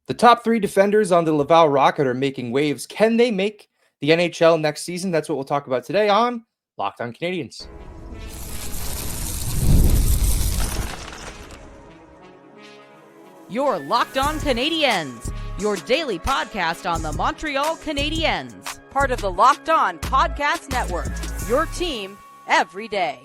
The top three defenders on the Laval Rocket are making waves. Can they make the NHL next season? That's what we'll talk about today on Locked On Canadiens. You're Locked On Canadiens, your daily podcast on the Montreal Canadiens. Part of the Locked On Podcast Network, your team every day.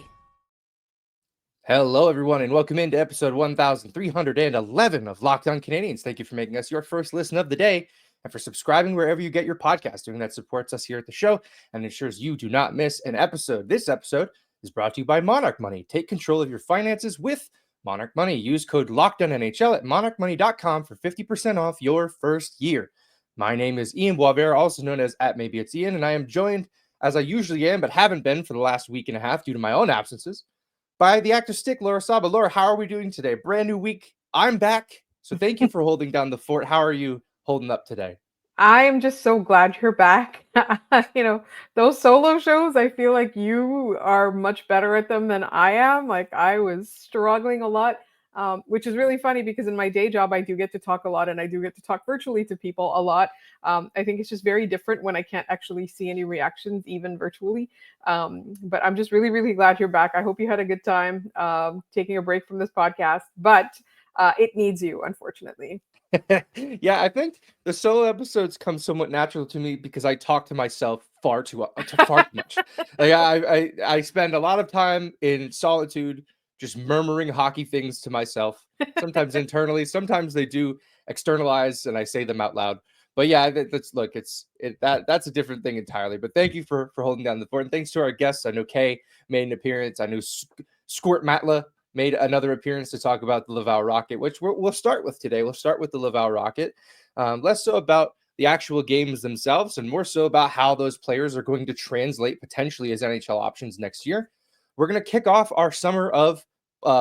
Hello, everyone, and welcome into episode 1311 of Locked On Canadiens. Thank you for making us your first listen of the day and for subscribing wherever you get your podcast. Doing that supports us here at the show and ensures you do not miss an episode. This episode is brought to you by Monarch Money. Take control of your finances with Monarch Money. Use code LOCKEDONNHL at monarchmoney.com for 50% off your first year. My name is Ian Boisvert, also known as @MaybeIt'sIan, and I am joined, as I usually am, but haven't been for the last week and a half due to my own absences, by the active stick, Laura Saba. Laura, how are we doing today? Brand new week. I'm back. So thank you for holding down the fort. How are you holding up today? I'm just so glad you're back. Those solo shows, I feel like you are much better at them than I am. Like I was struggling a lot, which is really funny because in my day job, I do get to talk a lot and I do get to talk virtually to people a lot. I think it's just very different when I can't actually see any reactions, even virtually. But I'm just really, really glad you're back. I hope you had a good time taking a break from this podcast, but it needs you, unfortunately. Yeah, I think the solo episodes come somewhat natural to me because I talk to myself far too much. Like I spend a lot of time in solitude, just murmuring hockey things to myself. Sometimes internally, sometimes they do externalize, and I say them out loud. But yeah, that's that's a different thing entirely. But thank you for holding down the fort, and thanks to our guests. I know Kay made an appearance. I know Squirt Matla made another appearance to talk about the Laval Rocket, which we'll start with today. We'll start with the Laval Rocket, less so about the actual games themselves and more so about how those players are going to translate potentially as NHL options next year. We're going to kick off our summer of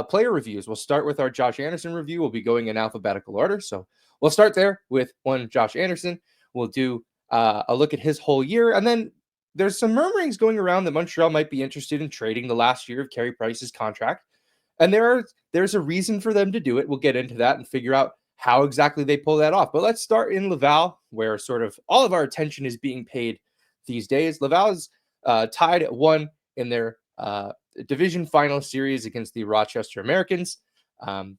player reviews. We'll start with our Josh Anderson review. We'll be going in alphabetical order. So we'll start there with one Josh Anderson. We'll do a look at his whole year. And then there's some murmurings going around that Montreal might be interested in trading the last year of Carey Price's contract. And there's a reason for them to do it. We'll get into that and figure out how exactly they pull that off. But let's start in Laval, where sort of all of our attention is being paid these days. Laval is tied at 1 in their division final series against the Rochester Americans.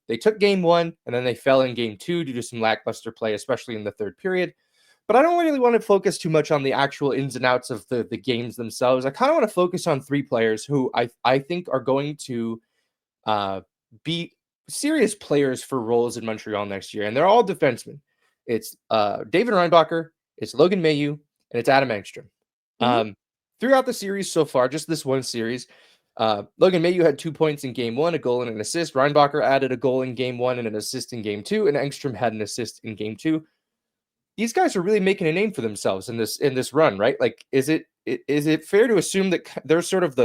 They took game 1, and then they fell in game 2 due to some lackluster play, especially in the third period. But I don't really want to focus too much on the actual ins and outs of the games themselves. I kind of want to focus on 3 players who I think are going to be serious players for roles in Montreal next year. And they're all defensemen. It's David Reinbacher, it's Logan Mailloux, and it's Adam Engstrom. Mm-hmm. Throughout the series so far, just this one series, Logan Mailloux had 2 points in game 1, a goal and an assist. Reinbacher added a goal in game 1 and an assist in game 2, and Engstrom had an assist in game 2. These guys are really making a name for themselves in this run, right? Like, is it fair to assume that they're sort of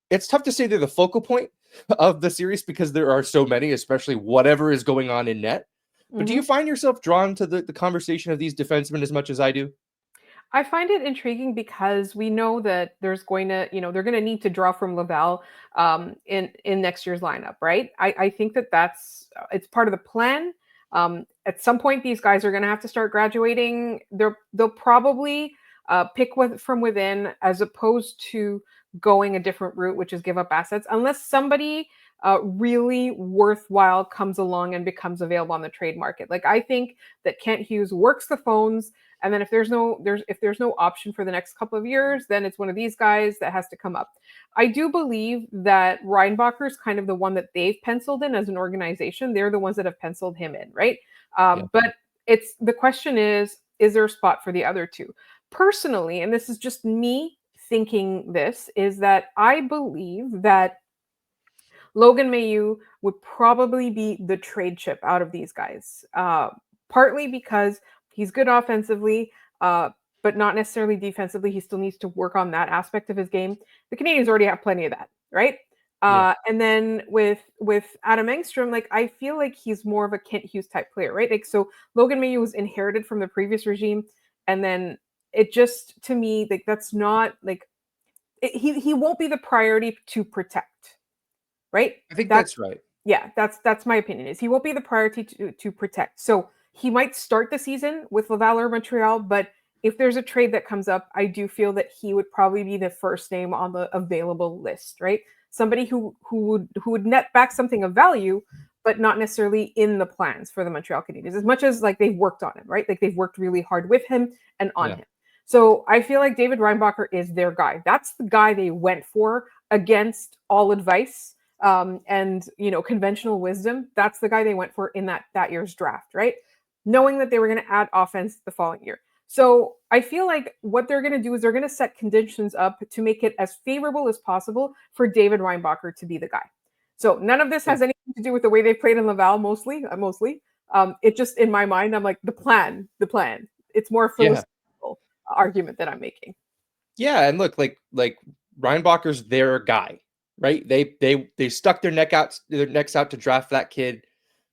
it's tough to say they're the focal point of the series because there are so many, especially whatever is going on in net. But do you find yourself drawn to the conversation of these defensemen as much as I do? I find it intriguing because we know that there's going to, they're going to need to draw from Laval in next year's lineup, right? I think that's it's part of the plan. At some point, these guys are going to have to start graduating. They'll probably pick from within as opposed to going a different route, which is give up assets, unless somebody really worthwhile comes along and becomes available on the trade market. Like I think that Kent Hughes works the phones, and then if there's no option for the next couple of years, then it's one of these guys that has to come up. I do believe that Reinbacher is kind of the one that they've penciled in as an organization. They're the ones that have penciled him in, right? Yeah. But it's the question is there a spot for the other two? Personally, and this is just me thinking this, is that I believe that Logan Mailloux would probably be the trade chip out of these guys, partly because he's good offensively, but not necessarily defensively. He still needs to work on that aspect of his game. The Canadiens already have plenty of that, right? And then with Adam Engstrom, like I feel like he's more of a Kent Hughes type player, right? Like so, Logan Mailloux was inherited from the previous regime, and then it just to me like that's not like he won't be the priority to protect, right? I think that's right. Yeah, that's my opinion. Is he won't be the priority to protect. So he might start the season with Laval or Montreal, but if there's a trade that comes up, I do feel that he would probably be the first name on the available list, right? Somebody who would net back something of value, but not necessarily in the plans for the Montreal Canadiens, as much as like they've worked on him, right? Like they've worked really hard with him and on him. So I feel like David Reinbacher is their guy. That's the guy they went for against all advice and conventional wisdom. That's the guy they went for in that year's draft, right? Knowing that they were going to add offense the following year. So I feel like what they're going to do is they're going to set conditions up to make it as favorable as possible for David Reinbacher to be the guy. So none of this has anything to do with the way they played in Laval. Mostly. It just in my mind, I'm like the plan. It's more philosophical argument that I'm making. Yeah, and look, like Reinbacher's their guy, right? They stuck their necks out to draft that kid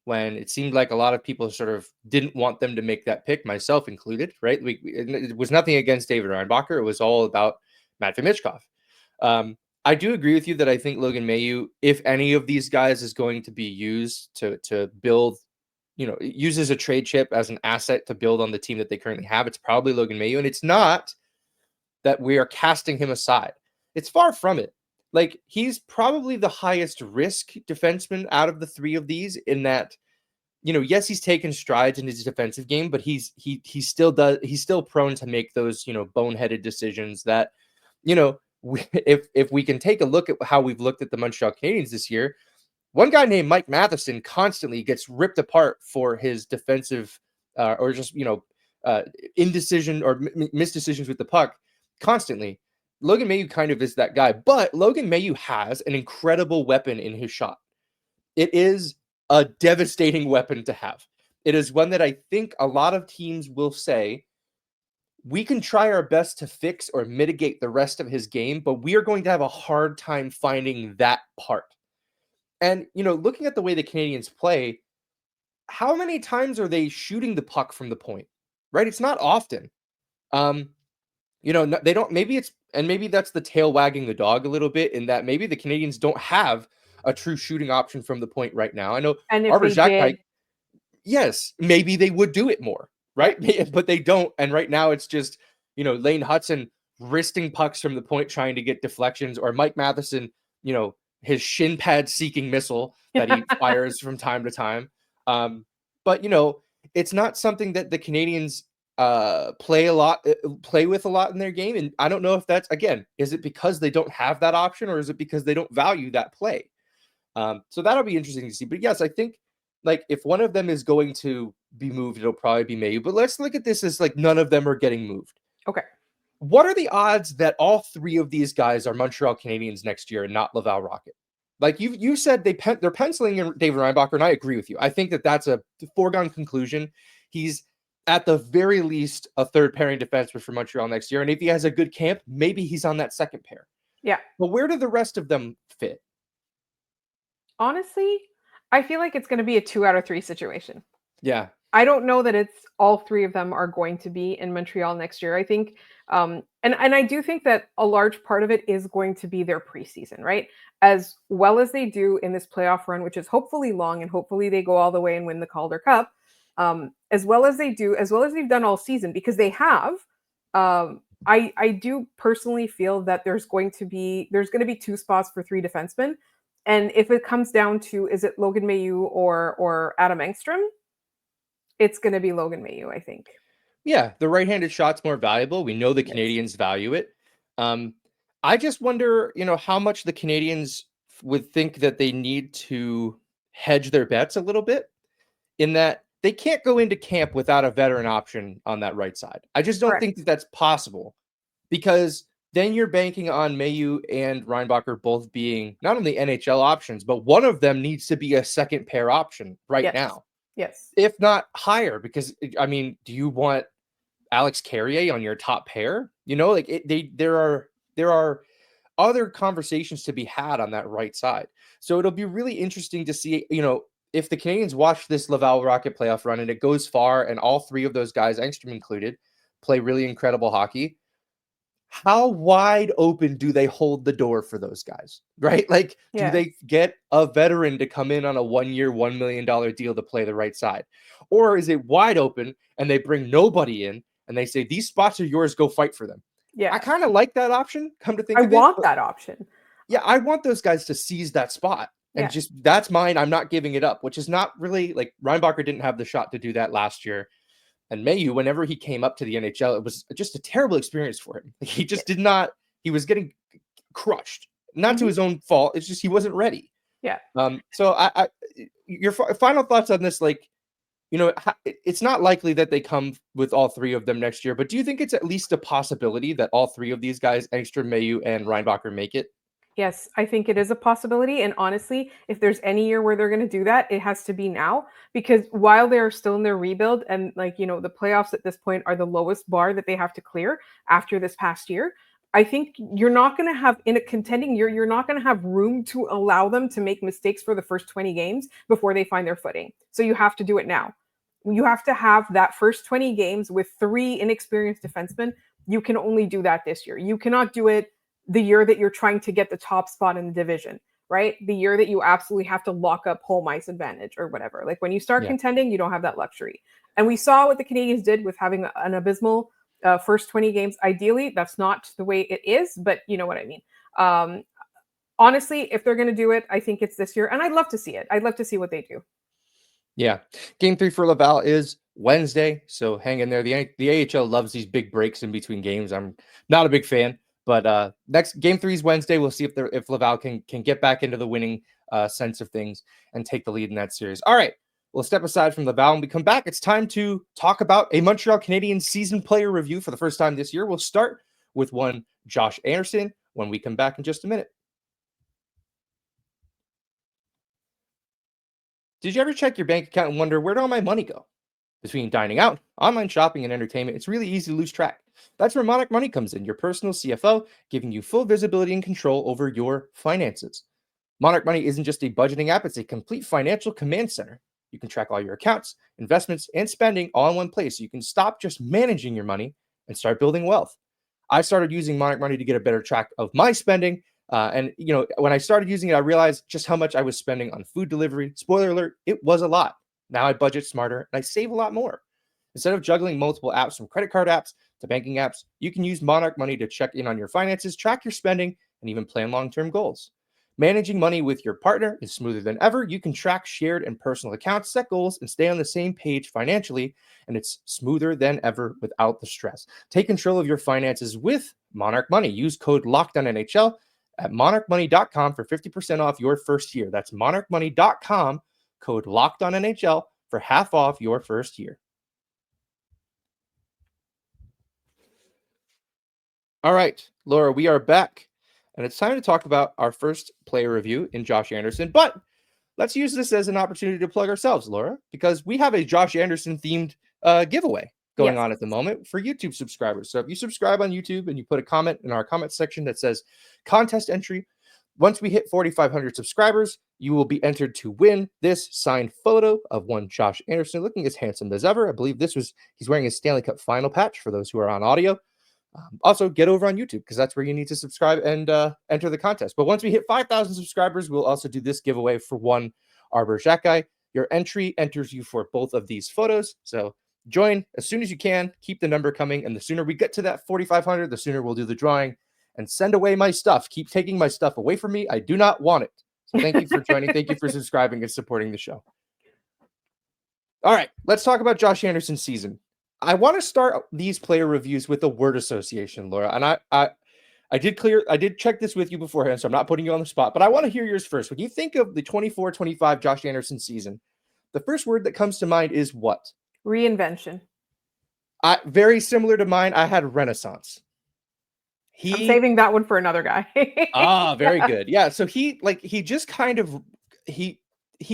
when it seemed like a lot of people sort of didn't want them to make that pick, myself included, right? It was nothing against David Reinbacher. It was all about Matvei Michkov. I do agree with you that I think Logan Mailloux, if any of these guys is going to be used to build, use as a trade chip, as an asset to build on the team that they currently have, it's probably Logan Mailloux. And it's not that we are casting him aside. It's far from it. Like, he's probably the highest risk defenseman out of the three of these, in that, yes, he's taken strides in his defensive game, but he's still prone to make those, boneheaded decisions that, if we can take a look at how we've looked at the Montreal Canadiens this year, one guy named Mike Matheson constantly gets ripped apart for his defensive or just, indecision or misdecisions with the puck constantly. Logan Mailloux kind of is that guy, but Logan Mailloux has an incredible weapon in his shot. It is a devastating weapon to have. It is one that I think a lot of teams will say, we can try our best to fix or mitigate the rest of his game, but we are going to have a hard time finding that part. And, looking at the way the Canadiens play, how many times are they shooting the puck from the point, right? It's not often. They don't, maybe that's the tail wagging the dog a little bit, in that maybe the Canadiens don't have a true shooting option from the point right now. I know, and if they did, yes, maybe they would do it more, right? But they don't. And right now it's just, Lane Hudson wristing pucks from the point, trying to get deflections, or Mike Matheson, his shin pad seeking missile that he fires from time to time. But it's not something that the Canadiens play with a lot in their game. And I don't know if that's, again, is it because they don't have that option, or is it because they don't value that play? So that'll be interesting to see. But yes, I think, like, if one of them is going to be moved, it'll probably be Mailloux. But let's look at this as like none of them are getting moved. Okay. What are the odds that all three of these guys are Montreal Canadiens next year and not Laval Rocket? Like you said, they're penciling in David Reinbacher, and I agree with you. I think that that's a foregone conclusion. He's at the very least a third pairing defenseman for Montreal next year. And if he has a good camp, maybe he's on that second pair. Yeah. But where do the rest of them fit? Honestly, I feel like it's going to be a 2 out of 3 situation. Yeah. I don't know that it's all three of them are going to be in Montreal next year. I think, and I do think that a large part of it is going to be their preseason, right? As well as they do in this playoff run, which is hopefully long, and hopefully they go all the way and win the Calder Cup, as well as they've done all season, because they have. I do personally feel that there's going to be 2 spots for 3 defensemen, and if it comes down to, is it Logan Mailloux or Adam Engstrom? It's going to be Logan Mailloux, I think. Yeah, the right-handed shot's more valuable. We know the Canadiens value it. I just wonder, how much the Canadiens would think that they need to hedge their bets a little bit, in that they can't go into camp without a veteran option on that right side. I just don't think that that's possible, because then you're banking on Mailloux and Reinbacher both being not only NHL options, but one of them needs to be a second pair option now. Yes. If not higher, because do you want Alex Carrier on your top pair? There are other conversations to be had on that right side. So it'll be really interesting to see, if the Canadiens watch this Laval Rocket playoff run and it goes far, and all three of those guys, Engstrom included, play really incredible hockey. how wide open do they hold the door for those guys, right? Like, do they get a veteran to come in on a 1-year, $1 million deal to play the right side? Or is it wide open and they bring nobody in and they say, these spots are yours, go fight for them? Yeah. I kind of like that option, come to think I of it. want that option. Yeah, I want those guys to seize that spot and just, that's mine. I'm not giving it up, which is not really like Reinbacher didn't have the shot to do that last year. And Mailloux, whenever he came up to the NHL, it was just a terrible experience for him. He just did not, he was getting crushed, not to his own fault. It's just, he wasn't ready. Yeah. So your final thoughts on this, like, you know, it's not likely that they come with all three of them next year, but do you think it's at least a possibility that all three of these guys, Engstrom, Mailloux, and Reinbacher, make it? Yes, I think it is a possibility. And honestly, if there's any year where they're going to do that, it has to be now. Because while they're still in their rebuild and like, you know, the playoffs at this point are the lowest bar that they have to clear after this past year, I think you're not going to have, in a contending year, you're not going to have room to allow them to make mistakes for the first 20 games before they find their footing. So you have to do it now. You have to have that first 20 games with 3 inexperienced defensemen. You can only do that this year. You cannot do it the year that you're trying to get the top spot in the division, right? The year that you absolutely have to lock up home ice advantage or whatever. Like when you start contending, you don't have that luxury. And we saw what the Canadiens did with having an abysmal first 20 games. Ideally, that's not the way it is, but you know what I mean. Honestly, if they're going to do it, I think it's this year. And I'd love to see it. I'd love to see what they do. Yeah. Game 3 for Laval is Wednesday. So hang in there. The AHL loves these big breaks in between games. I'm not a big fan. But next game 3 is Wednesday. We'll see if Laval can get back into the winning sense of things and take the lead in that series. All right, we'll step aside from Laval. When we come back, it's time to talk about a Montreal Canadiens season player review for the first time this year. We'll start with one Josh Anderson when we come back in just a minute. Did you ever check your bank account and wonder, where did all my money go? Between dining out, online shopping, and entertainment, it's really easy to lose track. That's where Monarch Money comes in, your personal CFO, giving you full visibility and control over your finances. Monarch Money isn't just a budgeting app, it's a complete financial command center. You can track all your accounts, investments, and spending all in one place so you can stop just managing your money and start building wealth. I started using Monarch Money to get a better track of my spending. And, you know, when I started using it, I realized just how much I was spending on food delivery. Spoiler alert, it was a lot. Now I budget smarter and I save a lot more. Instead of juggling multiple apps from credit card apps to banking apps, you can use Monarch Money to check in on your finances, track your spending, and even plan long-term goals. Managing money with your partner is smoother than ever. You can track shared and personal accounts, set goals, and stay on the same page financially, and it's smoother than ever without the stress. Take control of your finances with Monarch Money. Use code LOCKEDONNHL at monarchmoney.com for 50% off your first year. That's monarchmoney.com, code LOCKEDONNHL for half off your first year. All right, Laura, we are back, and it's time to talk about our first player review in Josh Anderson. But let's use this as an opportunity to plug ourselves, Laura, because we have a Josh Anderson themed giveaway going on at the moment for YouTube subscribers. So if you subscribe on YouTube and you put a comment in our comment section that says contest entry, once we hit 4,500 subscribers, you will be entered to win this signed photo of one Josh Anderson looking as handsome as ever. I believe he's wearing his Stanley Cup final patch for those who are on audio. Also, get over on YouTube because that's where you need to subscribe and enter the contest. But once we hit 5,000 subscribers, we'll also do this giveaway for one Arbor Xhekaj. Your entry enters you for both of these photos. So join as soon as you can. Keep the number coming. And the sooner we get to that 4,500, the sooner we'll do the drawing and send away my stuff. Keep taking my stuff away from me. I do not want it. So thank you for joining. Thank you for subscribing and supporting the show. All right, let's talk about Josh Anderson's season. I want to start these player reviews with a word association, Laura. And I did check this with you beforehand, so I'm not putting you on the spot, but I want to hear yours first. When you think of the 24-25 Josh Anderson season, the first word that comes to mind is what? Reinvention. Very similar to mine. I had renaissance. I'm saving that one for another guy. Very good. Yeah. So he just kind of, he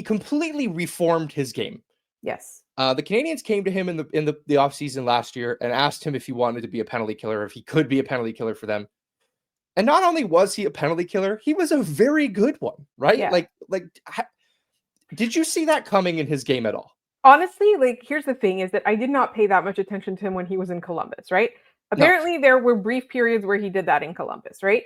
completely reformed his game. Yes. The Canadiens came to him in the offseason last year and asked him if he wanted to be a penalty killer, if he could be a penalty killer for them. And not only was he a penalty killer, he was a very good one, right? Yeah. Like, did you see that coming in his game at all? Honestly, like, here's the thing is that I did not pay that much attention to him when he was in Columbus, right? No. Apparently, there were brief periods where he did that in Columbus, right?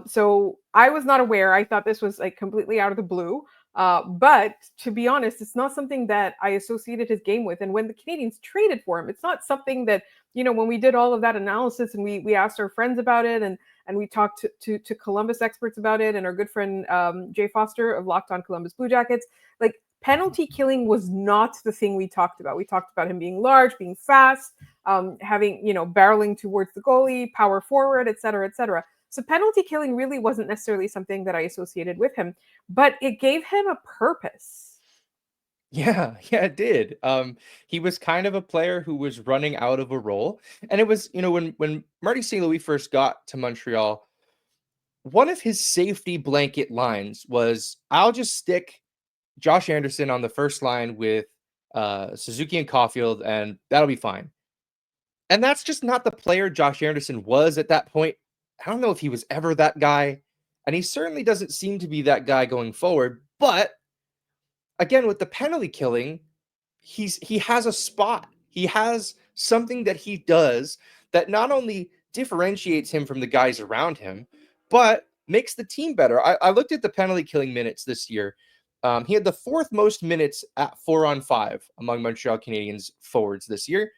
So I was not aware. I thought this was like completely out of the blue. But to be honest, it's not something that I associated his game with. And when the Canadians traded for him, it's not something that, when we did all of that analysis and we asked our friends about it and we talked to Columbus experts about it and our good friend Jay Foster of Locked On Columbus Blue Jackets, like penalty killing was not the thing we talked about. We talked about him being large, being fast, having, barreling towards the goalie, power forward, et cetera, et cetera. So penalty killing really wasn't necessarily something that I associated with him, but it gave him a purpose. Yeah, it did. He was kind of a player who was running out of a role. And it was, when Marty St. Louis first got to Montreal, one of his safety blanket lines was, I'll just stick Josh Anderson on the first line with Suzuki and Caulfield, and that'll be fine. And that's just not the player Josh Anderson was at that point. I don't know if he was ever that guy, and he certainly doesn't seem to be that guy going forward. But again, with the penalty killing, he has a spot. He has something that he does that not only differentiates him from the guys around him, but makes the team better. I looked at the penalty killing minutes this year. He had the fourth most minutes at 4-on-5 among Montreal Canadiens forwards this year.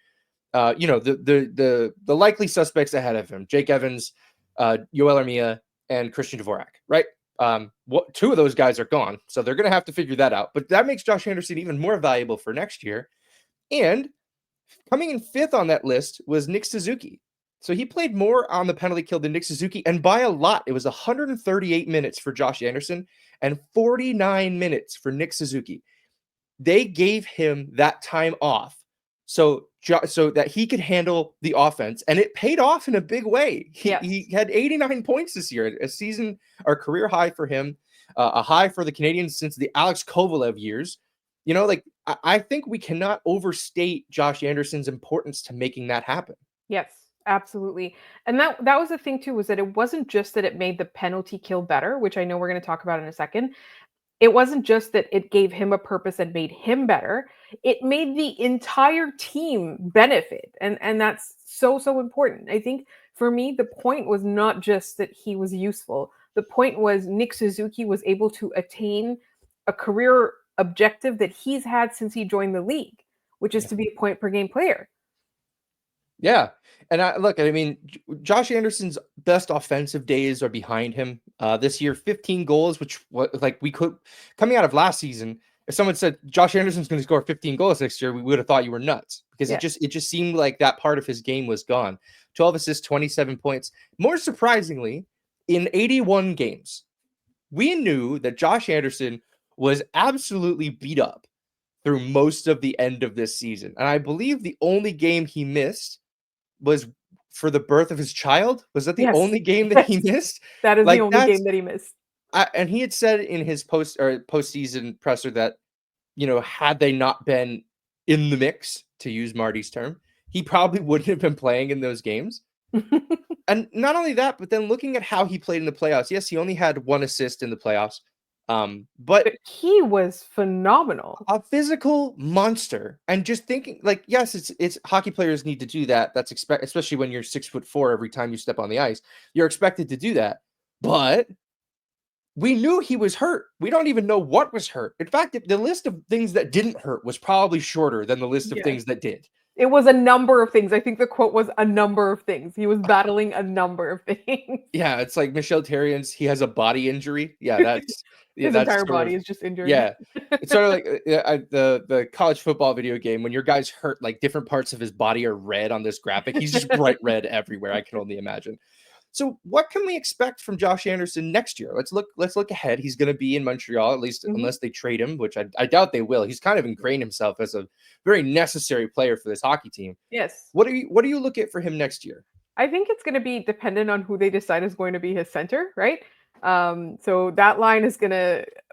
The likely suspects ahead of him: Jake Evans, Yoel Armia, and Christian Dvorak, right? Two of those guys are gone, so they're going to have to figure that out. But that makes Josh Anderson even more valuable for next year. And coming in fifth on that list was Nick Suzuki. So he played more on the penalty kill than Nick Suzuki, and by a lot. It was 138 minutes for Josh Anderson and 49 minutes for Nick Suzuki. They gave him that time off so that he could handle the offense, and it paid off in a big way. He had 89 points this year, a season or career high for him, a high for the Canadiens since the Alex Kovalev years. I think we cannot overstate Josh Anderson's importance to making that happen. Yes, absolutely. And that was the thing too, was that it wasn't just that it made the penalty kill better, which I know we're going to talk about in a second. It wasn't just that it gave him a purpose and made him better. It made the entire team benefit. And that's so important. I think for me, the point was not just that he was useful. The point was Nick Suzuki was able to attain a career objective that he's had since he joined the league, which is to be a point per game player. Yeah. And Josh Anderson's best offensive days are behind him. This year, 15 goals, which we could, coming out of last season, if someone said Josh Anderson's going to score 15 goals next year, we would have thought you were nuts, because it just seemed like that part of his game was gone. 12 assists, 27 points. More surprisingly, in 81 games, we knew that Josh Anderson was absolutely beat up through most of the end of this season. And I believe the only game he missed was for the birth of his child. Was that the only game that he missed? That is the only game that he missed. And he had said in his postseason presser that, had they not been in the mix, to use Marty's term, he probably wouldn't have been playing in those games. And not only that, but then looking at how he played in the playoffs. Yes, he only had one assist in the playoffs. But he was phenomenal. A physical monster. And just thinking, yes, it's hockey players need to do that. That's especially when you're 6'4" every time you step on the ice. You're expected to do that. But we knew he was hurt. We don't even know what was hurt. In fact, the list of things that didn't hurt was probably shorter than the list of things that did. It was a number of things. I think the quote was a number of things. He was battling a number of things. Yeah, it's like Michel Therrien's, he has a body injury. Yeah, that's his entire body is just injured. Yeah, it's sort of like the college football video game. When your guy's hurt, like different parts of his body are red on this graphic. He's just bright red everywhere. I can only imagine. So what can we expect from Josh Anderson next year? Let's look ahead. He's going to be in Montreal, at least unless they trade him, which I doubt they will. He's kind of ingrained himself as a very necessary player for this hockey team. Yes. What do you look at for him next year? I think it's going to be dependent on who they decide is going to be his center, right? So that line is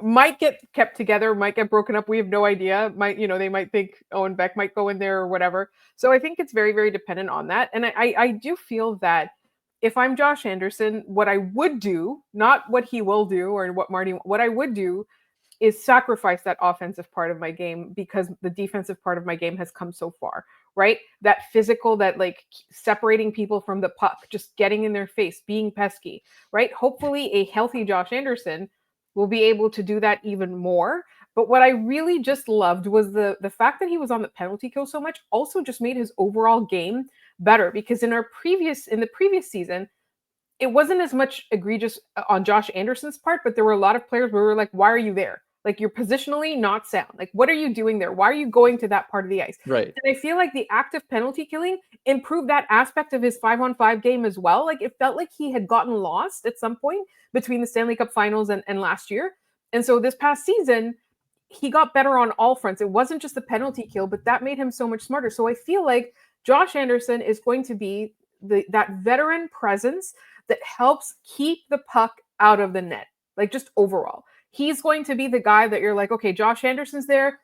might get kept together, might get broken up. We have no idea. They might think Owen Beck might go in there or whatever. So I think it's very, very dependent on that. And I do feel that if I'm Josh Anderson, what I would do, not what he will do or what I would do, is sacrifice that offensive part of my game because the defensive part of my game has come so far, right? That physical, that like separating people from the puck, just getting in their face, being pesky, right? Hopefully a healthy Josh Anderson will be able to do that even more. But what I really just loved was the fact that he was on the penalty kill so much also just made his overall game better, because in the previous season, it wasn't as much egregious on Josh Anderson's part, but there were a lot of players where we were like, why are you there? Like, you're positionally not sound. Like, what are you doing there? Why are you going to that part of the ice? Right. And I feel like the active penalty killing improved that aspect of his 5-on-5 game as well. Like, it felt like he had gotten lost at some point between the Stanley Cup Finals and last year. And so this past season, he got better on all fronts. It wasn't just the penalty kill, but that made him so much smarter. So I feel like Josh Anderson is going to be that veteran presence that helps keep the puck out of the net, like just overall. He's going to be the guy that you're like, okay, Josh Anderson's there.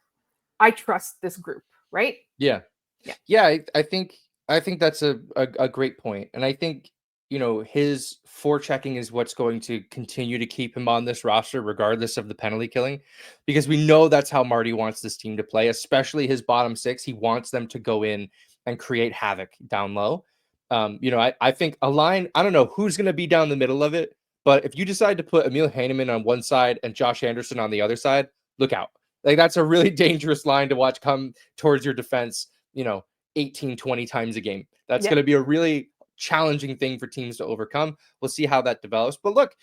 I trust this group, right? Yeah. I think that's a great point. And I think, his forechecking is what's going to continue to keep him on this roster, regardless of the penalty killing, because we know that's how Marty wants this team to play, especially his bottom six. He wants them to go in and create havoc down low. I think a line, I don't know who's going to be down the middle of it, but if you decide to put Emil Heineman on one side and Josh Anderson on the other side, look out. Like, that's a really dangerous line to watch come towards your defense, 18, 20 times a game. That's going to be a really challenging thing for teams to overcome. We'll see how that develops. But look,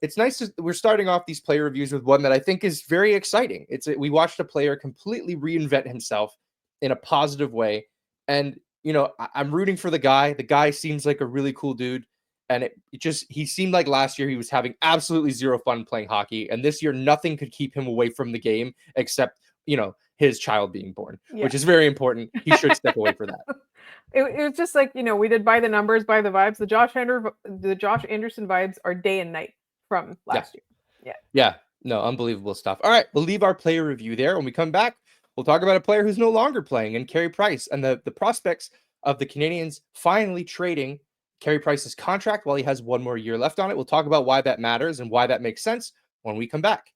it's nice we're starting off these player reviews with one that I think is very exciting. We watched a player completely reinvent himself in a positive way. And, I'm rooting for the guy. The guy seems like a really cool dude. And he seemed like last year he was having absolutely zero fun playing hockey. And this year, nothing could keep him away from the game except, his child being born, which is very important. He should step away for that. It was just like, we did by the numbers, by the vibes. The Josh Anderson vibes are day and night from last year. Yeah. No, unbelievable stuff. All right. We'll leave our player review there. When we come back, we'll talk about a player who's no longer playing, and Carey Price, and the prospects of the Canadiens finally trading Carey Price's contract while he has one more year left on it. We'll talk about why that matters and why that makes sense when we come back.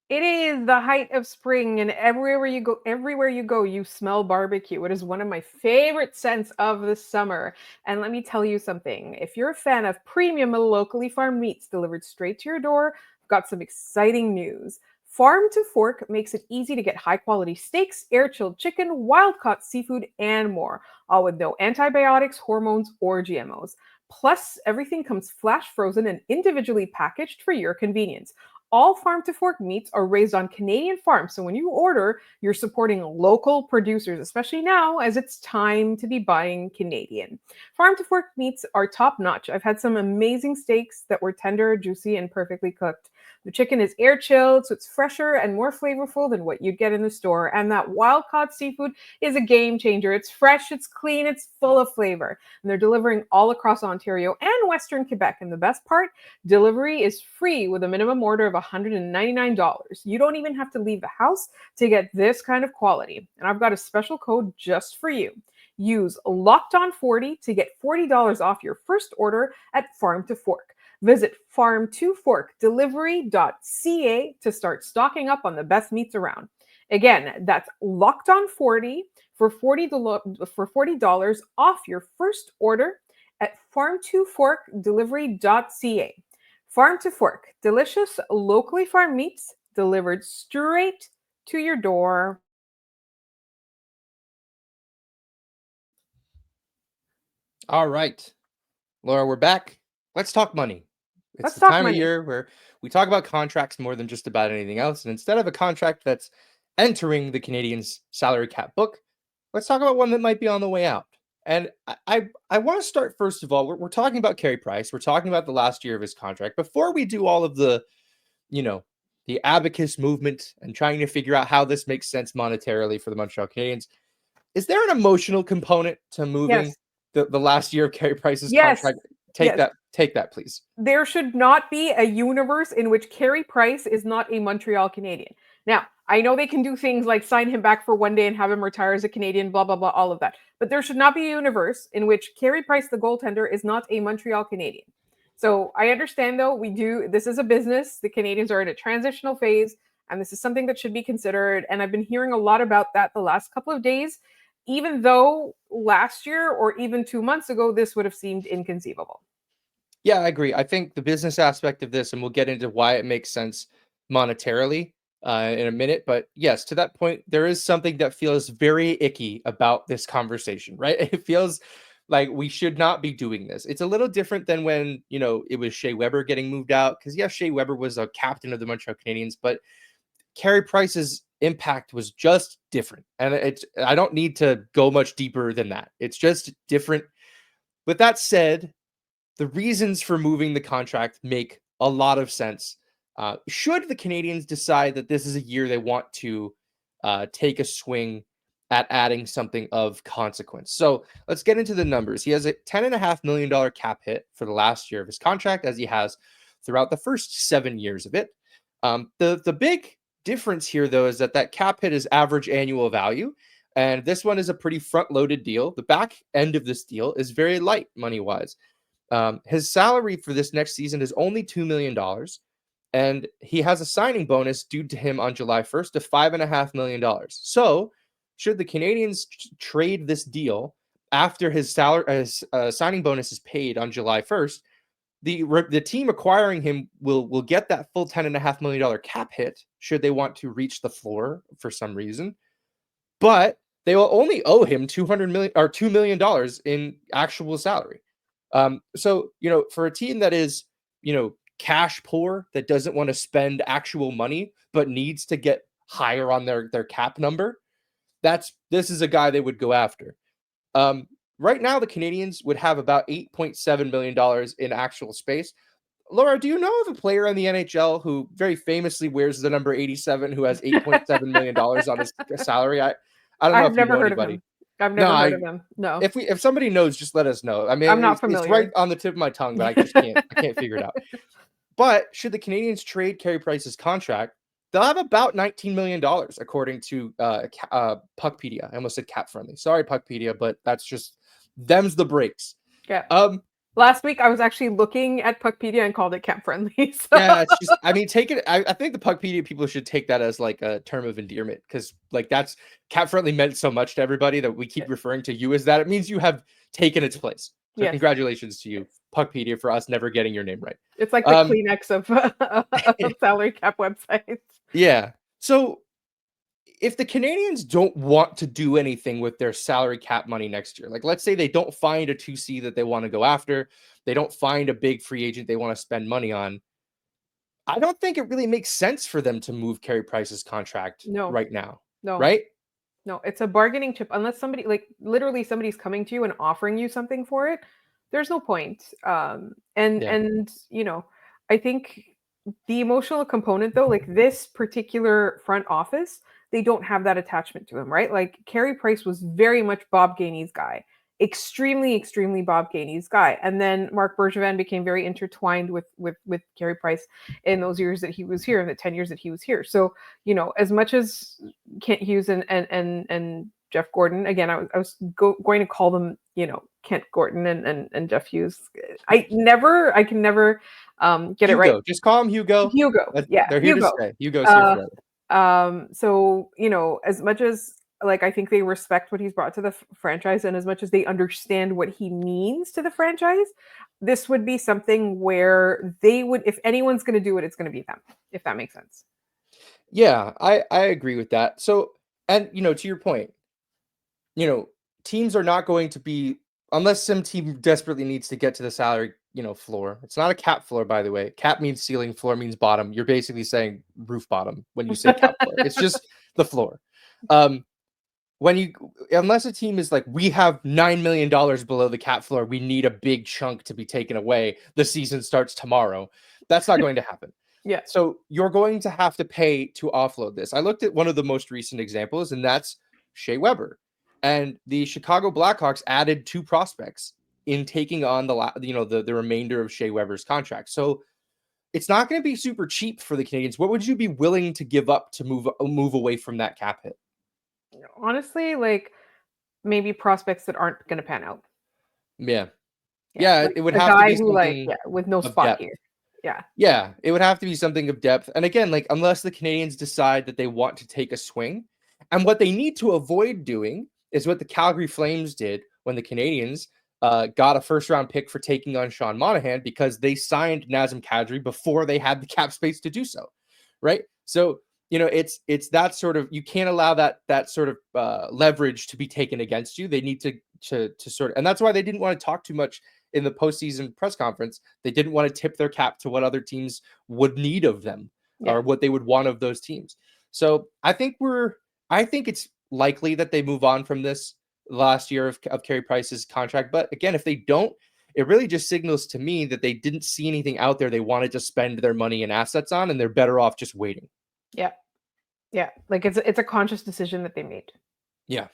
It is the height of spring, and everywhere you go, you smell barbecue. It is one of my favorite scents of the summer. And let me tell you something. If you're a fan of premium locally farmed meats delivered straight to your door, I've got some exciting news. Farm to Fork makes it easy to get high-quality steaks, air-chilled chicken, wild-caught seafood, and more, all with no antibiotics, hormones, or GMOs. Plus, everything comes flash frozen and individually packaged for your convenience. All Farm to Fork meats are raised on Canadian farms, so when you order, you're supporting local producers, especially now as it's time to be buying Canadian. Farm to Fork meats are top-notch. I've had some amazing steaks that were tender, juicy, and perfectly cooked. The chicken is air-chilled, so it's fresher and more flavorful than what you'd get in the store. And that wild-caught seafood is a game changer. It's fresh, it's clean, it's full of flavor. And they're delivering all across Ontario and Western Quebec. And the best part, delivery is free with a minimum order of $199. You don't even have to leave the house to get this kind of quality. And I've got a special code just for you. Use LOCKEDON40 to get $40 off your first order at Farm to Fork. Visit farm2forkdelivery.ca to start stocking up on the best meats around. Again, that's LOCKEDON40 for $40 off your first order at farm2forkdelivery.ca. Farm to Fork, delicious locally farmed meats delivered straight to your door. All right, Laura, we're back. Let's talk money. It's the time of year where we talk about contracts more than just about anything else. And instead of a contract that's entering the Canadiens' salary cap book, let's talk about one that might be on the way out. And I want to start, first of all, we're talking about Carey Price. We're talking about the last year of his contract. Before we do all of the abacus movement and trying to figure out how this makes sense monetarily for the Montreal Canadiens, is there an emotional component to moving the last year of Carey Price's contract? Take that, please. There should not be a universe in which Carey Price is not a Montreal Canadian. Now, I know they can do things like sign him back for one day and have him retire as a Canadian, blah, blah, blah, all of that. But there should not be a universe in which Carey Price, the goaltender, is not a Montreal Canadian. So I understand though, this is a business. The Canadiens are in a transitional phase, and this is something that should be considered. And I've been hearing a lot about that the last couple of days, even though last year or even 2 months ago, this would have seemed inconceivable. Yeah, I agree. I think the business aspect of this, and we'll get into why it makes sense monetarily in a minute. But yes, to that point, there is something that feels very icky about this conversation, right? It feels like we should not be doing this. It's a little different than when, it was Shea Weber getting moved out. Because, yeah, Shea Weber was a captain of the Montreal Canadiens, but Carey Price's impact was just different. And I don't need to go much deeper than that. It's just different. With that said, the reasons for moving the contract make a lot of sense. Should the Canadiens decide that this is a year they want to take a swing at adding something of consequence. So let's get into the numbers. He has a $10.5 million cap hit for the last year of his contract, as he has throughout the first 7 years of it. The big difference here, though, is that cap hit is average annual value. And this one is a pretty front-loaded deal. The back end of this deal is very light money-wise. His salary for this next season is only $2 million, and he has a signing bonus due to him on July 1st of $5.5 million. So, should the Canadiens trade this deal after his signing bonus is paid on July 1st, the team acquiring him will get that full $10.5 million cap hit should they want to reach the floor for some reason, but they will only owe him $2 million in actual salary. So, for a team that is, cash poor, that doesn't want to spend actual money, but needs to get higher on their cap number, this is a guy they would go after. Right now, the Canadiens would have about $8.7 million in actual space. Laura, do you know of a player in the NHL who very famously wears the number 87, who has $8.7 million on his salary? I don't know I've if you never know heard of anybody. him. I've No, never heard of him. No. If somebody knows, just let us know. I mean, I'm not it's right familiar. on the tip of my tongue, but I can't figure it out. But should the Canadiens trade Carey Price's contract, they'll have about $19 million, according to Puckpedia. I almost said Cap Friendly. Sorry, Puckpedia, but that's just them's the breaks. Yeah. Um, Last week, I was actually looking at Puckpedia and called it Cap Friendly. So. Yeah, it's just, I mean, take it. I think the Puckpedia people should take that as like a term of endearment, because like that's Cap Friendly meant so much to everybody that we keep referring to you as that. It means you have taken its place. So Yes. Congratulations to you, Puckpedia, for us never getting your name right. It's like the Kleenex of salary cap websites. Yeah. So if the Canadiens don't want to do anything with their salary cap money next year, like let's say they don't find a 2C that they want to go after, they don't find a big free agent they want to spend money on, I don't think it really makes sense for them to move Carey Price's contract right now. No. Right? No, it's a bargaining chip. Unless somebody, like literally somebody's coming to you and offering you something for it, there's no point. And I think the emotional component though, like this particular front office, they don't have that attachment to him, right? Like Carey Price was very much Bob Gainey's guy. Extremely Bob Gainey's guy. And then Marc Bergevin became very intertwined with Carey Price in those years that he was here, in the 10 years that he was here. So, as much as Kent Hughes and Jeff Gordon, again, I was going to call them, Kent Gordon and Jeff Hughes. I can never get Hugo. it right. Just call him Hugo. Yeah. They're here to stay. Hugo's here forever. So, as much as like I think they respect what he's brought to the franchise, and as much as they understand what he means to the franchise, this would be something where they would, if anyone's going to do it, it's going to be them, if that makes sense. Yeah, I agree with that. So, and to your point, teams are not going to be, unless some team desperately needs to get to the salary, floor. It's not a cap floor, by the way. Cap means ceiling, floor means bottom. You're basically saying roof bottom when you say cap floor. It's just the floor. Unless a team is like, we have $9 million below the cap floor, we need a big chunk to be taken away, the season starts tomorrow, that's not going to happen. Yeah. So you're going to have to pay to offload this. I looked at one of the most recent examples, and that's Shea Weber. And the Chicago Blackhawks added 2 prospects in taking on the remainder of Shea Weber's contract. So it's not going to be super cheap for the Canadiens. What would you be willing to give up to move away from that cap hit? Honestly, like maybe prospects that aren't going to pan out. Yeah. Yeah, like it would a have to guy be who like something with no of spot depth. here. Yeah. Yeah, it would have to be something of depth. And again, like unless the Canadians decide that they want to take a swing, and what they need to avoid doing is what the Calgary Flames did when the Canadians got a first round pick for taking on Sean Monahan because they signed Nazem Kadri before they had the cap space to do so, right? So it's that sort of, you can't allow that sort of leverage to be taken against you. They need to sort of, and that's why they didn't want to talk too much in the postseason press conference. They didn't want to tip their cap to what other teams would need of them or what they would want of those teams. So I think it's likely that they move on from this last year of Carey Price's contract. But again, if they don't, it really just signals to me that they didn't see anything out there they wanted to spend their money and assets on, and they're better off just waiting. Yeah. Yeah. Like it's a conscious decision that they made. Yeah.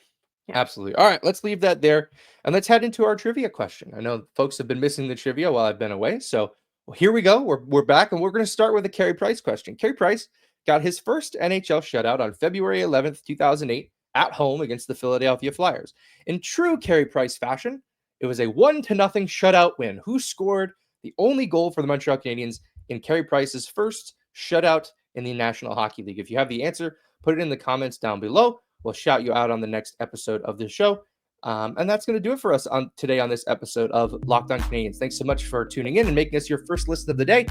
Yeah. Absolutely. All right, let's leave that there and let's head into our trivia question. I know folks have been missing the trivia while I've been away. So here we go. We're back, and we're going to start with a Carey Price question. Carey Price got his first NHL shutout on February 11th, 2008 at home against the Philadelphia Flyers. In true Carey Price fashion, it was a 1-0 shutout win. Who scored the only goal for the Montreal Canadiens in Carey Price's first shutout in the National Hockey League? If you have the answer, put it in the comments down below. We'll shout you out on the next episode of the show. And that's going to do it for us today on this episode of Locked On Canadiens. Thanks so much for tuning in and making us your first listen of the day.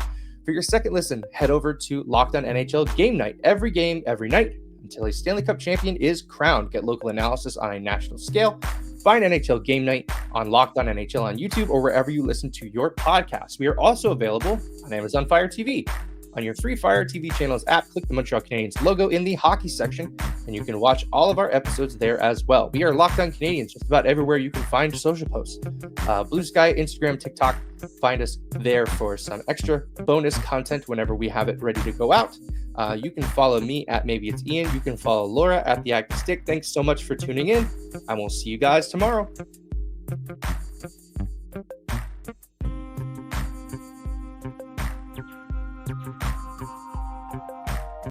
For your second listen, head over to Locked On NHL Game Night. Every game, every night, until a Stanley Cup champion is crowned. Get local analysis on a national scale. Find NHL Game Night on Locked On NHL on YouTube or wherever you listen to your podcasts. We are also available on Amazon Fire TV. On your free Fire TV channels app, click the Montreal Canadiens logo in the hockey section, and you can watch all of our episodes there as well. We are Locked On Canadiens just about everywhere you can find social posts. Blue Sky, Instagram, TikTok. Find us there for some extra bonus content whenever we have it ready to go out. You can follow me at Maybe It's Ian. You can follow Laura at The Active Stick. Thanks so much for tuning in, and we'll see you guys tomorrow.